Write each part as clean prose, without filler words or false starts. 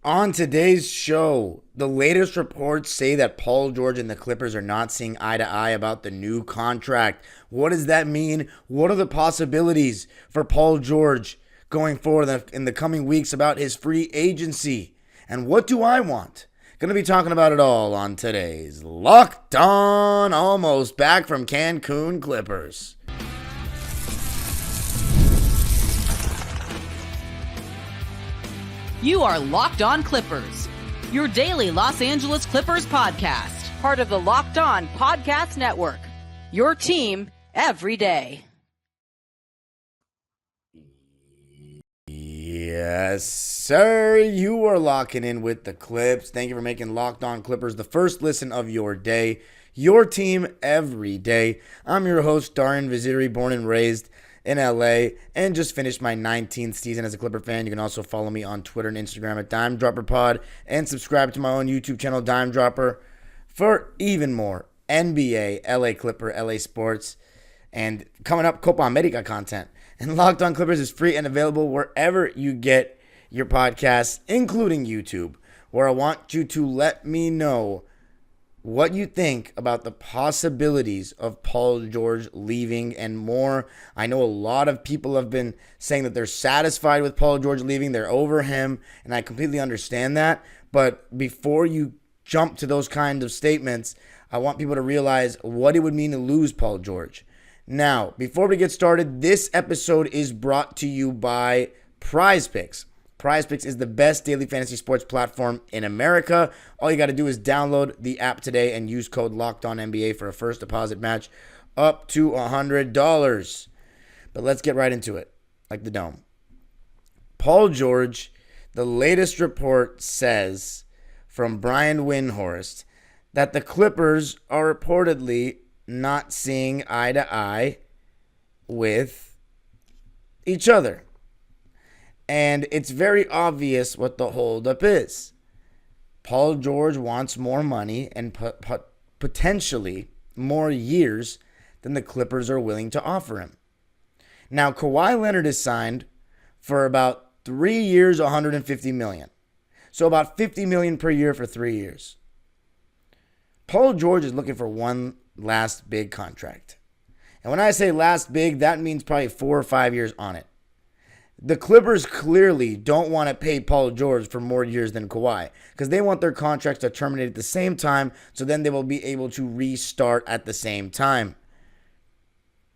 On today's show, the latest reports say that Paul George and the Clippers are not seeing eye to eye about the new contract. What does that mean? What are the possibilities for Paul George going forward in the coming weeks about his free agency? And what do I want? Going to be talking about it all on today's Locked On, almost back from Cancun Clippers. You are Locked On Clippers, your daily Los Angeles Clippers podcast. Part of the Locked On Podcast Network, your team every day. Yes, sir. You are locking in with the Clips. Thank you for making Locked On Clippers the first listen of your day, your team every day. I'm your host, Darian Vaziri, born and raised in LA, and just finished my 19th season as a Clipper fan. You can also follow me on Twitter and Instagram at DimeDropperPod and subscribe to my own YouTube channel, Dime Dropper, for even more NBA, LA Clipper, LA Sports, and coming up, Copa America content. And Locked On Clippers is free and available wherever you get your podcasts, including YouTube, where I want you to let me know what you think about the possibilities of Paul George leaving and more. I know a lot of people have been saying that they're satisfied with Paul George leaving. They're over him, and I completely understand that. But before you jump to those kinds of statements, I want people to realize what it would mean to lose Paul George. Now, before we get started, this episode is brought to you by PrizePicks. PrizePicks is the best daily fantasy sports platform in America. All you got to do is download the app today and use code LOCKEDONNBA for a first deposit match up to $100. But let's get right into it, like the dome. Paul George, the latest report says from Brian Windhorst that the Clippers are reportedly not seeing eye to eye with each other. And it's very obvious what the holdup is. Paul George wants more money and potentially more years than the Clippers are willing to offer him. Now, Kawhi Leonard is signed for about 3 years, $150 million. So about $50 million per year for 3 years. Paul George is looking for one last big contract. And when I say last big, that means probably 4 or 5 years on it. The Clippers clearly don't want to pay Paul George for more years than Kawhi because they want their contracts to terminate at the same time, so then they will be able to restart at the same time.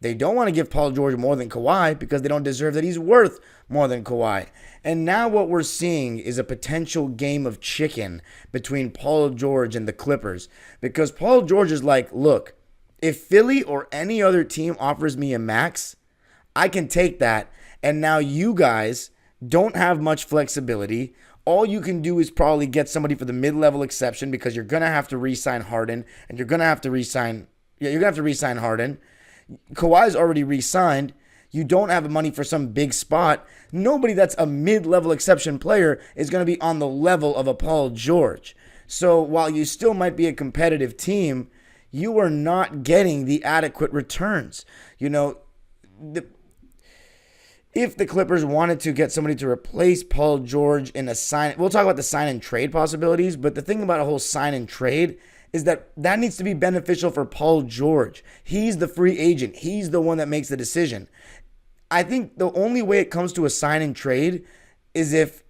They don't want to give Paul George more than Kawhi because they don't deserve that he's worth more than Kawhi. And now what we're seeing is a potential game of chicken between Paul George and the Clippers because Paul George is like, look, if Philly or any other team offers me a max, I can take that. And now you guys don't have much flexibility. All you can do is probably get somebody for the mid-level exception because you're going to have to re-sign Harden. And you're going to have to re-sign Harden. Kawhi's already re-signed. You don't have money for some big spot. Nobody that's a mid-level exception player is going to be on the level of a Paul George. So while you still might be a competitive team, you are not getting the adequate returns. You know, if the Clippers wanted to get somebody to replace Paul George in a sign, we'll talk about the sign and trade possibilities, but the thing about a whole sign and trade is that needs to be beneficial for Paul George. He's the free agent. He's the one that makes the decision. I think the only way it comes to a sign and trade is if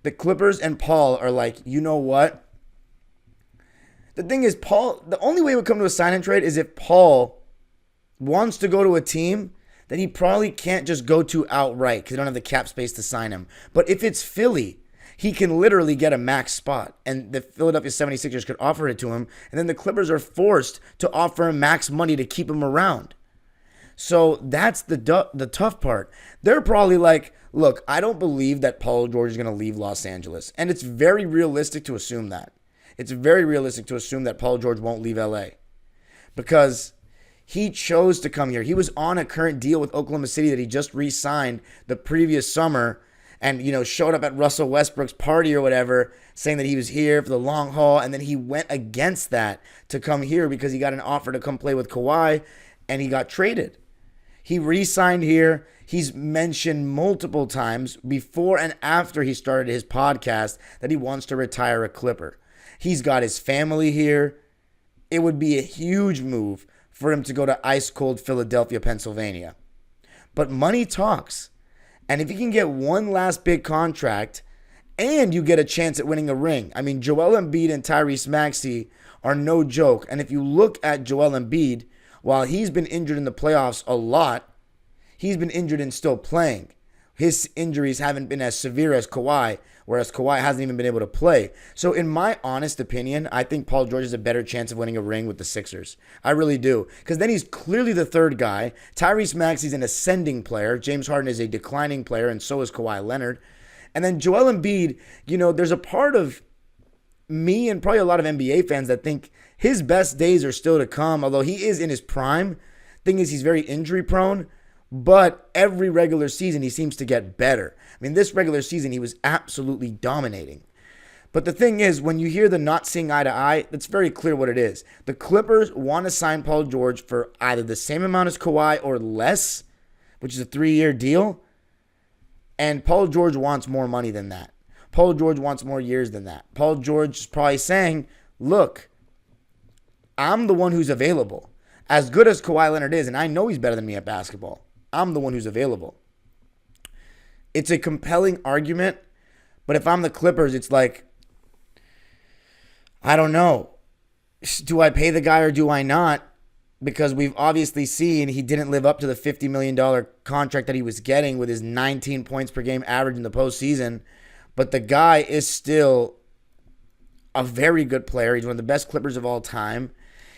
the Clippers and Paul are like, you know what? The thing is, the only way it would come to a sign and trade is if Paul wants to go to a team then he probably can't just go to outright because they don't have the cap space to sign him. But if it's Philly, he can literally get a max spot. And the Philadelphia 76ers could offer it to him. And then the Clippers are forced to offer him max money to keep him around. So that's the tough part. They're probably like, look, I don't believe that Paul George is going to leave Los Angeles. And it's very realistic to assume that. It's very realistic to assume that Paul George won't leave LA. Because he chose to come here. He was on a current deal with Oklahoma City that he just re-signed the previous summer and, showed up at Russell Westbrook's party or whatever, saying that he was here for the long haul. And then he went against that to come here because he got an offer to come play with Kawhi and he got traded. He re-signed here. He's mentioned multiple times before and after he started his podcast that he wants to retire a Clipper. He's got his family here. It would be a huge move for him to go to ice cold Philadelphia, Pennsylvania. But money talks. And if he can get one last big contract and you get a chance at winning a ring. I mean, Joel Embiid and Tyrese Maxey are no joke. And if you look at Joel Embiid, while he's been injured in the playoffs a lot, he's been injured and still playing. His injuries haven't been as severe as Kawhi, whereas Kawhi hasn't even been able to play. So in my honest opinion, I think Paul George has a better chance of winning a ring with the Sixers. I really do. Because then he's clearly the third guy. Tyrese Maxey's an ascending player. James Harden is a declining player, and so is Kawhi Leonard. And then Joel Embiid, there's a part of me and probably a lot of NBA fans that think his best days are still to come, although he is in his prime. Thing is, he's very injury prone. But every regular season, he seems to get better. I mean, this regular season, he was absolutely dominating. But the thing is, when you hear the not seeing eye to eye, it's very clear what it is. The Clippers want to sign Paul George for either the same amount as Kawhi or less, which is a 3-year deal. And Paul George wants more money than that. Paul George wants more years than that. Paul George is probably saying, look, I'm the one who's available. As good as Kawhi Leonard is, and I know he's better than me at basketball, I'm the one who's available. It's a compelling argument, but if I'm the Clippers, it's like, I don't know. Do I pay the guy or do I not? Because we've obviously seen he didn't live up to the $50 million contract that he was getting with his 19 points per game average in the postseason. But the guy is still a very good player. He's one of the best Clippers of all time.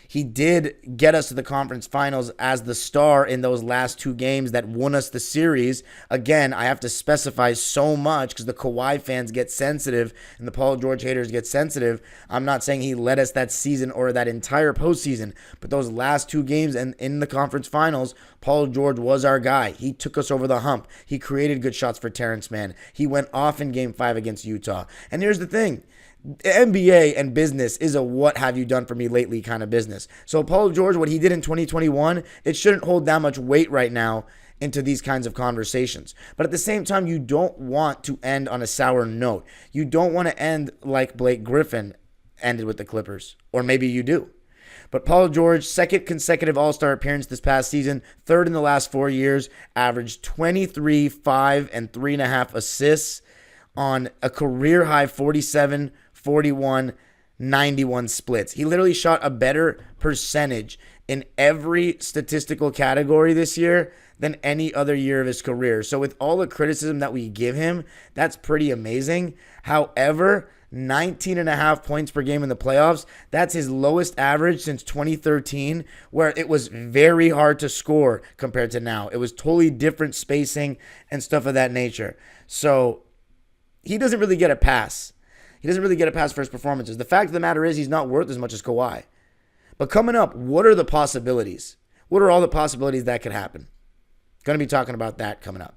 He did get us to the conference finals as the star in those last 2 games that won us the series. Again, I have to specify so much because the Kawhi fans get sensitive and the Paul George haters get sensitive. I'm not saying he led us that season or that entire postseason, but those last 2 games and in the conference finals, Paul George was our guy. He took us over the hump. He created good shots for Terrence Mann. He went off in Game 5 against Utah. And here's the thing. NBA and business is a what have you done for me lately kind of business. So Paul George, what he did in 2021, it shouldn't hold that much weight right now into these kinds of conversations. But at the same time, you don't want to end on a sour note. You don't want to end like Blake Griffin ended with the Clippers. Or maybe you do. But Paul George, second consecutive All-Star appearance this past season, third in the last 4 years, averaged 23, 5, and 3.5 assists on a career-high 47, 41, 91 splits. He literally shot a better percentage in every statistical category this year than any other year of his career. So with all the criticism that we give him, that's pretty amazing. However, 19.5 points per game in the playoffs, that's his lowest average since 2013, where it was very hard to score compared to now. It was totally different spacing and stuff of that nature. So he doesn't really get a pass. He doesn't really get a pass for his performances. The fact of the matter is he's not worth as much as Kawhi. But coming up, what are the possibilities? What are all the possibilities that could happen? Going to be talking about that coming up.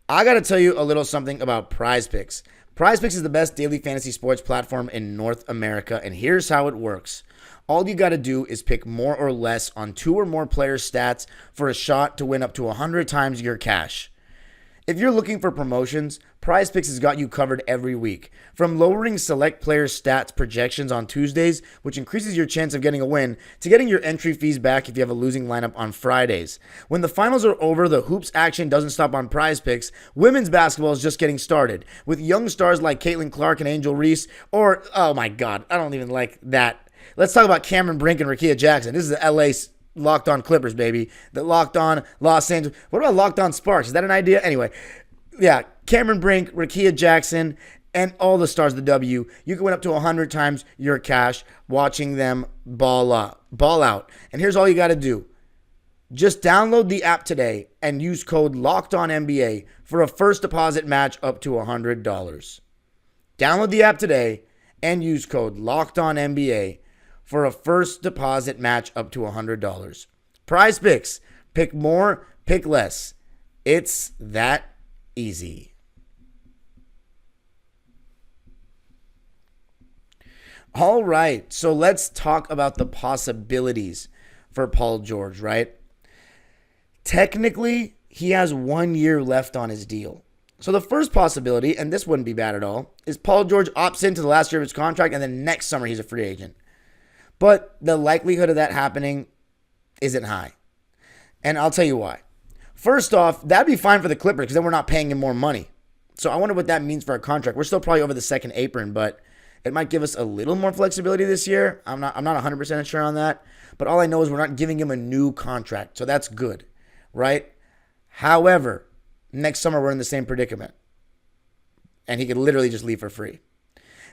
I got to tell you a little something about PrizePicks. PrizePicks is the best daily fantasy sports platform in North America, and here's how it works. All you got to do is pick more or less on 2 or more players' stats for a shot to win up to 100 times your cash. If you're looking for promotions, PrizePicks has got you covered every week. From lowering select players' stats projections on Tuesdays, which increases your chance of getting a win, to getting your entry fees back if you have a losing lineup on Fridays. When the finals are over, the hoops action doesn't stop on PrizePicks. Women's basketball is just getting started, with young stars like Caitlin Clark and Angel Reese, or, oh my God, I don't even like that. Let's talk about Cameron Brink and Rakia Jackson. This is the LA Locked On Clippers, baby. The Locked On Los Angeles. What about Locked On Sparks? Is that an idea? Anyway, yeah, Cameron Brink, Rakia Jackson, and all the stars of the W. You can win up to 100 times your cash watching them ball out. And here's all you got to do. Just download the app today and use code LOCKEDONNBA for a first deposit match up to $100. Download the app today and use code LOCKEDONNBA for a first deposit match up to $100. PrizePicks. Pick more, pick less. It's that easy. All right, so let's talk about the possibilities for Paul George, right? Technically, he has 1 year left on his deal. So the first possibility, and this wouldn't be bad at all, is Paul George opts into the last year of his contract and then next summer he's a free agent. But the likelihood of that happening isn't high. And I'll tell you why. First off, that'd be fine for the Clippers because then we're not paying him more money. So I wonder what that means for our contract. We're still probably over the second apron, but it might give us a little more flexibility this year. I'm not 100% sure on that. But all I know is we're not giving him a new contract. So that's good, right? However, next summer we're in the same predicament. And he could literally just leave for free.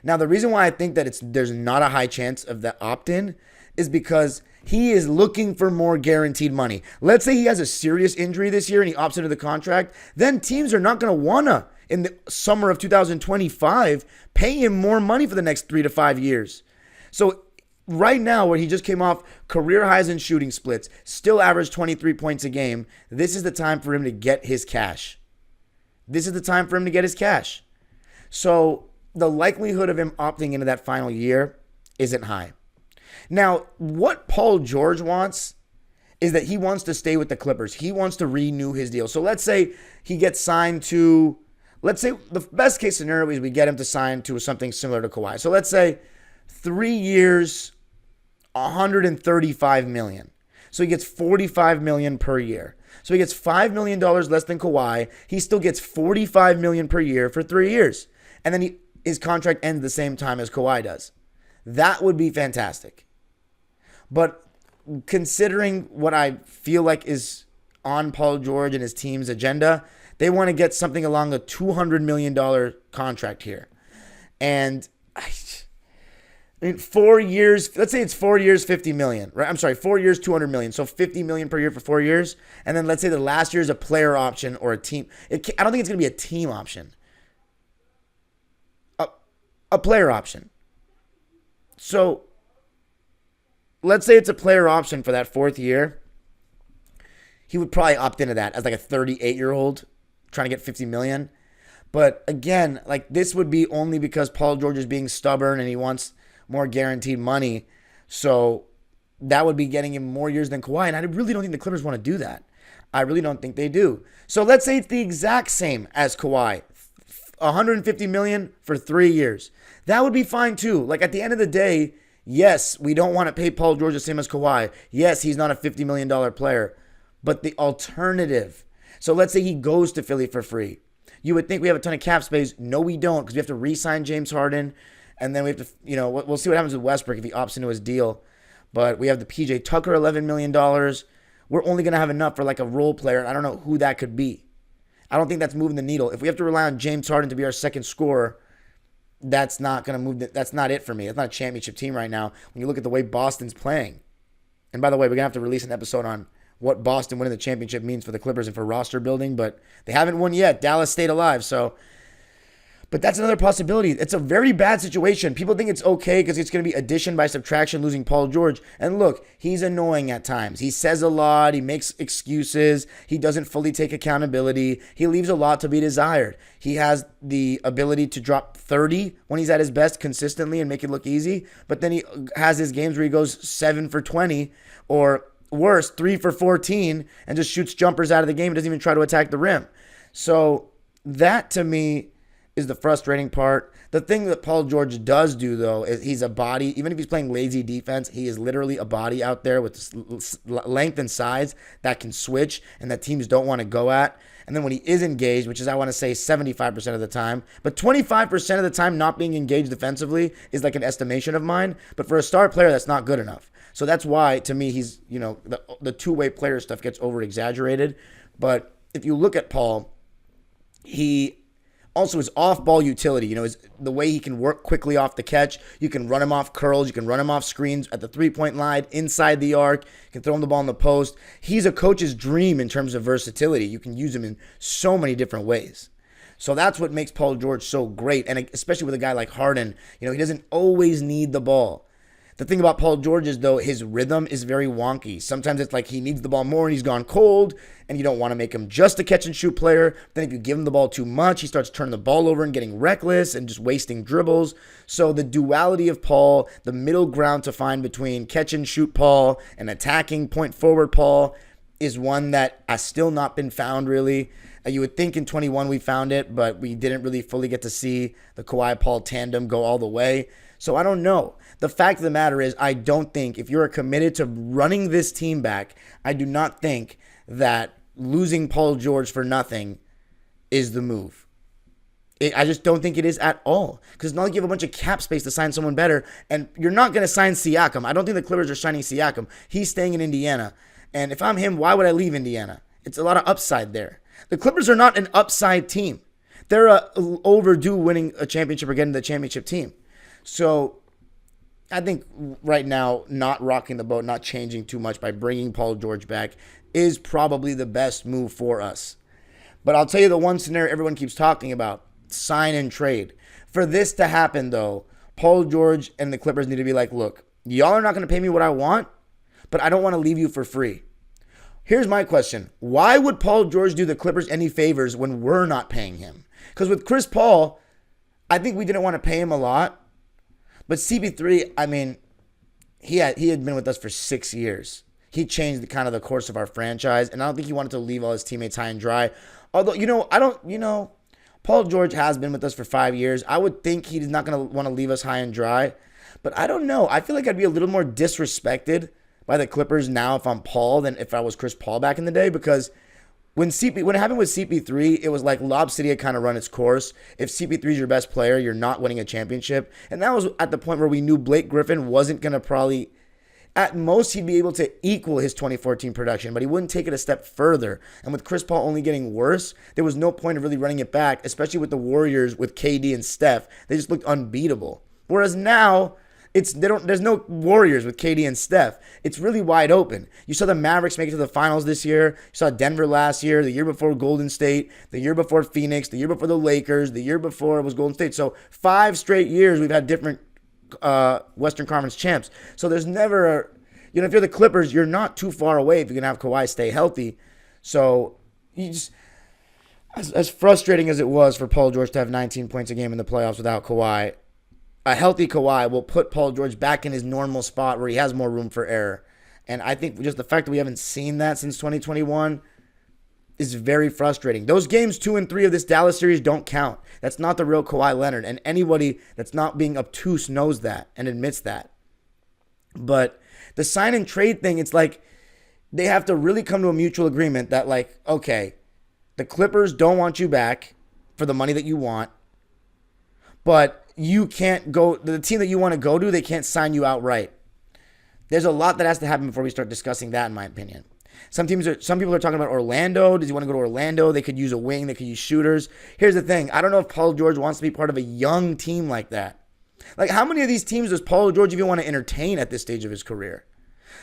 Now, the reason why I think that there's not a high chance of that opt-in is because he is looking for more guaranteed money. Let's say he has a serious injury this year and he opts into the contract. Then teams are not going to want to, in the summer of 2025, pay him more money for the next 3 to 5 years. So right now, where he just came off career highs in shooting splits, still averaged 23 points a game, this is the time for him to get his cash. This is the time for him to get his cash. So the likelihood of him opting into that final year isn't high. Now, what Paul George wants is that he wants to stay with the Clippers. He wants to renew his deal. So let's say he gets signed to, let's say the best case scenario is we get him to sign to something similar to Kawhi. So let's say 3 years, $135 million. So he gets $45 million per year. So he gets $5 million less than Kawhi. He still gets $45 million per year for 3 years. And then his contract ends the same time as Kawhi does. That would be fantastic. But considering what I feel like is on Paul George and his team's agenda, they want to get something along a $200 million contract here. And I mean, 4 years, let's say it's 4 years, $50 million, right? I'm sorry, 4 years, $200 million. So $50 million per year for 4 years. And then let's say the last year is a player option or a team. I don't think it's going to be a team option. A player option. So let's say it's a player option for that 4th year. He would probably opt into that as like a 38-year-old trying to get $50 million. But again, like this would be only because Paul George is being stubborn and he wants more guaranteed money. So that would be getting him more years than Kawhi. And I really don't think the Clippers want to do that. I really don't think they do. So let's say it's the exact same as Kawhi. $150 million for 3 years. That would be fine too. Like at the end of the day, yes, we don't want to pay Paul George the same as Kawhi. Yes, he's not a $50 million player. But the alternative. So let's say he goes to Philly for free. You would think we have a ton of cap space. No, we don't, because we have to re-sign James Harden. And then we have to, we'll see what happens with Westbrook if he opts into his deal. But we have the PJ Tucker $11 million. We're only going to have enough for like a role player. And I don't know who that could be. I don't think that's moving the needle. If we have to rely on James Harden to be our second scorer, that's not going to move. That's not it for me. It's not a championship team right now when you look at the way Boston's playing. And by the way, we're going to have to release an episode on what Boston winning the championship means for the Clippers and for roster building. But they haven't won yet. Dallas stayed alive. But that's another possibility. It's a very bad situation. People think it's okay because it's going to be addition by subtraction losing Paul George. And look, he's annoying at times. He says a lot. He makes excuses. He doesn't fully take accountability. He leaves a lot to be desired. He has the ability to drop 30 when he's at his best consistently and make it look easy. But then he has his games where he goes 7 for 20 or worse, 3 for 14 and just shoots jumpers out of the game. He doesn't even try to attack the rim. So that to me is the frustrating part. The thing that Paul George does do, though, is he's a body. Even if he's playing lazy defense, he is literally a body out there with length and size that can switch and that teams don't want to go at. And then when he is engaged, which is, I want to say, 75% of the time, but 25% of the time not being engaged defensively is like an estimation of mine. But for a star player, that's not good enough. So that's why, to me, he's, the two-way player stuff gets over-exaggerated. But if you look at Paul, he also his off-ball utility, is the way he can work quickly off the catch. You can run him off curls. You can run him off screens at the three-point line, inside the arc. You can throw him the ball in the post. He's a coach's dream in terms of versatility. You can use him in so many different ways. So that's what makes Paul George so great, and especially with a guy like Harden. He doesn't always need the ball. The thing about Paul George is, though, his rhythm is very wonky. Sometimes it's like he needs the ball more and he's gone cold, and you don't want to make him just a catch-and-shoot player. Then if you give him the ball too much, he starts turning the ball over and getting reckless and just wasting dribbles. So the duality of Paul, the middle ground to find between catch-and-shoot Paul and attacking point-forward Paul, is one that has still not been found, really. You would think in 21 we found it, but we didn't really fully get to see the Kawhi-Paul tandem go all the way. So I don't know. The fact of the matter is, I don't think, if you're committed to running this team back, I do not think that losing Paul George for nothing is the move. I just don't think it is at all. Because it's not like you have a bunch of cap space to sign someone better, and you're not going to sign Siakam. I don't think the Clippers are signing Siakam. He's staying in Indiana. And if I'm him, why would I leave Indiana? It's a lot of upside there. The Clippers are not an upside team. They're overdue winning a championship or getting the championship team. So I think right now, not rocking the boat, not changing too much by bringing Paul George back is probably the best move for us. But I'll tell you the one scenario everyone keeps talking about, sign and trade. For this to happen, though, Paul George and the Clippers need to be like, look, y'all are not going to pay me what I want, but I don't want to leave you for free. Here's my question. Why would Paul George do the Clippers any favors when we're not paying him? Because with Chris Paul, I think we didn't want to pay him a lot. But CP3, I mean, he had been with us for 6 years. He changed the course of our franchise, and I don't think he wanted to leave all his teammates high and dry. Although, Paul George has been with us for 5 years. I would think he's not going to want to leave us high and dry. But I don't know. I feel like I'd be a little more disrespected by the Clippers now if I'm Paul than if I was Chris Paul back in the day, because when it happened with CP3, it was like Lob City had kind of run its course. If CP3 is your best player, you're not winning a championship. And that was at the point where we knew Blake Griffin wasn't going to probably, at most, he'd be able to equal his 2014 production, but he wouldn't take it a step further. And with Chris Paul only getting worse, there was no point of really running it back, especially with the Warriors with KD and Steph. They just looked unbeatable. Whereas now, there's no Warriors with KD and Steph. It's really wide open. You saw the Mavericks make it to the finals this year. You saw Denver last year, the year before Golden State, the year before Phoenix, the year before the Lakers, the year before it was Golden State. So 5 straight years we've had different Western Conference champs. So there's never if you're the Clippers, you're not too far away if you can have Kawhi stay healthy. So you just, as frustrating as it was for Paul George to have 19 points a game in the playoffs without Kawhi, a healthy Kawhi will put Paul George back in his normal spot where he has more room for error. And I think just the fact that we haven't seen that since 2021 is very frustrating. Those games 2 and 3 of this Dallas series don't count. That's not the real Kawhi Leonard. And anybody that's not being obtuse knows that and admits that. But the sign and trade thing, it's like they have to really come to a mutual agreement that, like, okay, the Clippers don't want you back for the money that you want, but you can't go, the team that you want to go to, they can't sign you outright. There's a lot that has to happen before we start discussing that, in my opinion. Some people are talking about Orlando. Does he want to go to Orlando? They could use a wing. They could use shooters. Here's the thing. I don't know if Paul George wants to be part of a young team like that. Like, how many of these teams does Paul George even want to entertain at this stage of his career?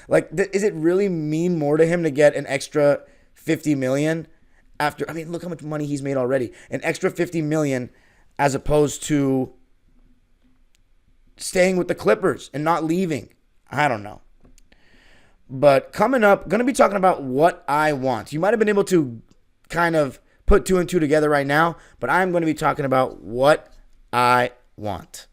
Like, is it really mean more to him to get an extra $50 million after, I mean, look how much money he's made already. An extra $50 million as opposed to staying with the Clippers and not leaving. I don't know. But coming up, going to be talking about what I want. You might have been able to kind of put 2 and 2 together right now, but I'm going to be talking about what I want.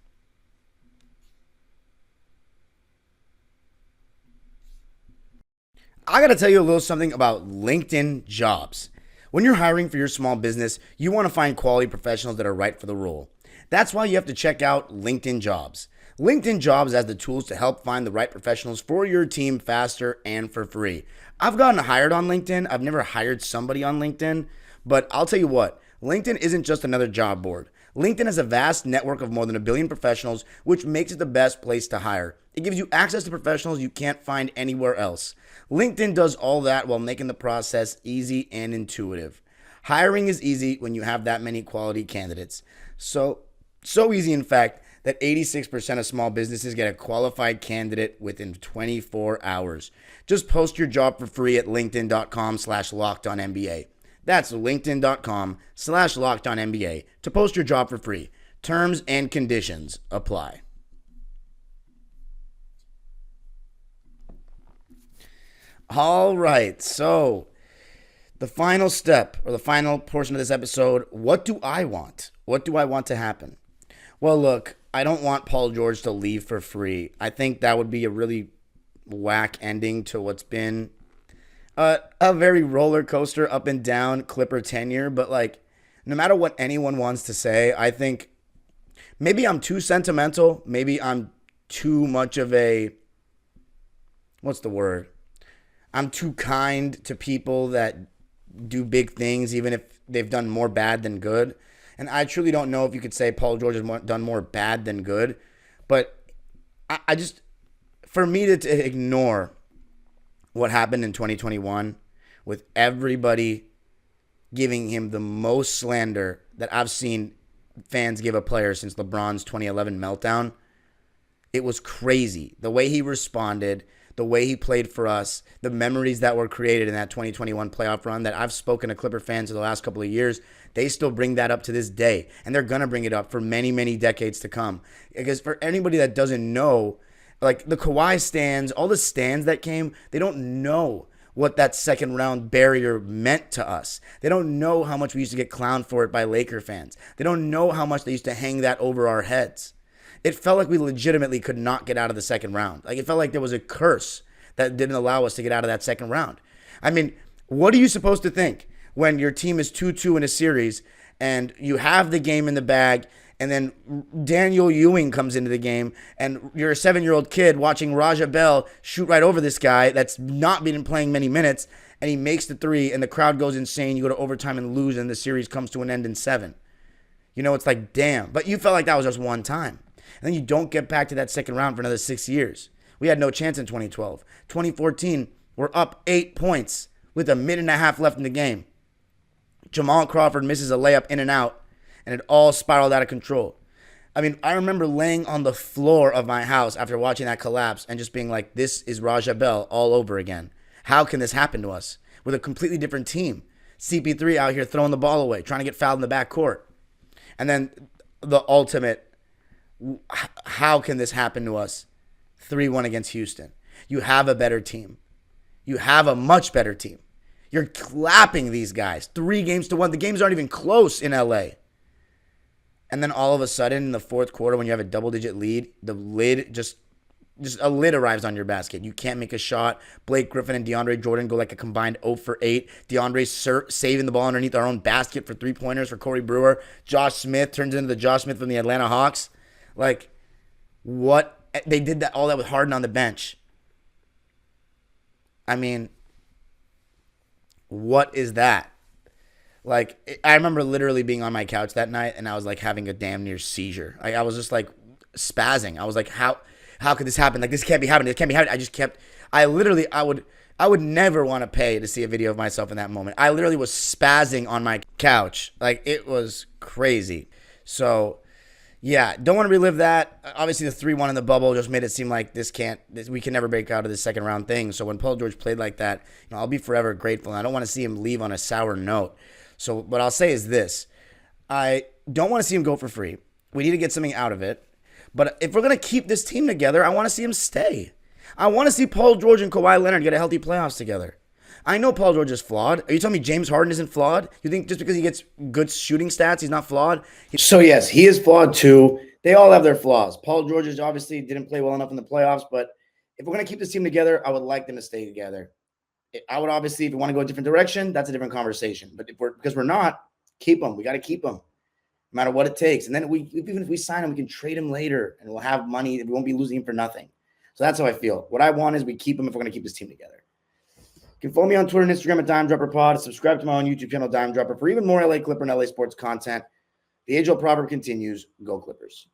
I got to tell you a little something about LinkedIn Jobs. When you're hiring for your small business, you want to find quality professionals that are right for the role. That's why you have to check out LinkedIn Jobs. LinkedIn Jobs has the tools to help find the right professionals for your team faster and for free. I've gotten hired on LinkedIn. I've never hired somebody on LinkedIn, but I'll tell you what, LinkedIn isn't just another job board. LinkedIn has a vast network of more than 1 billion professionals, which makes it the best place to hire. It gives you access to professionals you can't find anywhere else. LinkedIn does all that while making the process easy and intuitive. Hiring is easy when you have that many quality candidates. So easy, in fact, that 86% of small businesses get a qualified candidate within 24 hours. Just post your job for free at linkedin.com/lockedonnba. That's linkedin.com/lockedonnba to post your job for free. Terms and conditions apply. All right. So the final step or the final portion of this episode, what do I want? What do I want to happen? Well, look, I don't want Paul George to leave for free. I think that would be a really whack ending to what's been a very roller coaster up and down Clipper tenure. But like, no matter what anyone wants to say, I think maybe I'm too sentimental. Maybe I'm too much of a, what's the word? I'm too kind to people that do big things, even if they've done more bad than good. And I truly don't know if you could say Paul George has done more bad than good. But I just, for me to ignore what happened in 2021 with everybody giving him the most slander that I've seen fans give a player since LeBron's 2011 meltdown, it was crazy. The way he responded, the way he played for us, the memories that were created in that 2021 playoff run that I've spoken to Clipper fans for the last couple of years, they still bring that up to this day. And they're going to bring it up for many, many decades to come. Because for anybody that doesn't know, like the Kawhi stands, all the stands that came, they don't know what that second round barrier meant to us. They don't know how much we used to get clowned for it by Laker fans. They don't know how much they used to hang that over our heads. It felt like we legitimately could not get out of the second round. Like it felt like there was a curse that didn't allow us to get out of that second round. I mean, what are you supposed to think when your team is 2-2 in a series and you have the game in the bag and then Daniel Ewing comes into the game and you're a 7-year-old kid watching Raja Bell shoot right over this guy that's not been playing many minutes and he makes the three and the crowd goes insane. You go to overtime and lose and the series comes to an end in 7. You know, it's like, damn. But you felt like that was just one time. And then you don't get back to that second round for another 6 years. We had no chance in 2012. 2014, we're up 8 points with a minute and a half left in the game. Jamal Crawford misses a layup in and out, and it all spiraled out of control. I mean, I remember laying on the floor of my house after watching that collapse and just being like, this is Raja Bell all over again. How can this happen to us? With a completely different team. CP3 out here throwing the ball away, trying to get fouled in the backcourt. And then the ultimate, how can this happen to us? 3-1 against Houston. You have a better team. You have a much better team. You're clapping these guys 3-1. The games aren't even close in LA. And then all of a sudden in the fourth quarter when you have a double-digit lead, the lid just a lid arrives on your basket. You can't make a shot. Blake Griffin and DeAndre Jordan go like a combined 0 for 8. DeAndre saving the ball underneath our own basket for 3-pointers for Corey Brewer. Josh Smith turns into the Josh Smith from the Atlanta Hawks. Like, what? They did that all that with Harden on the bench. I mean, what is that? Like, I remember literally being on my couch that night and I was like having a damn near seizure. I was just like spazzing. I was like, how could this happen? Like, this can't be happening. This can't be happening. I would never want to pay to see a video of myself in that moment. I literally was spazzing on my couch. Like, it was crazy. So, yeah, don't want to relive that. Obviously, the 3-1 in the bubble just made it seem like we can never break out of this second round thing. So when Paul George played like that, I'll be forever grateful. And I don't want to see him leave on a sour note. So what I'll say is this. I don't want to see him go for free. We need to get something out of it. But if we're going to keep this team together, I want to see him stay. I want to see Paul George and Kawhi Leonard get a healthy playoffs together. I know Paul George is flawed. Are you telling me James Harden isn't flawed? You think just because he gets good shooting stats, he's not flawed? So, yes, he is flawed too. They all have their flaws. Paul George obviously didn't play well enough in the playoffs, but if we're going to keep this team together, I would like them to stay together. I would obviously, if you want to go a different direction, that's a different conversation. But because we're not, keep them. We got to keep them. No matter what it takes. And then even if we sign him, we can trade him later and we'll have money. We won't be losing him for nothing. So that's how I feel. What I want is we keep him if we're going to keep this team together. You can follow me on Twitter and Instagram at Dime Dropper Pod. Subscribe to my own YouTube channel, Dime Dropper, for even more LA Clipper and LA sports content. The age-old proverb continues, go Clippers.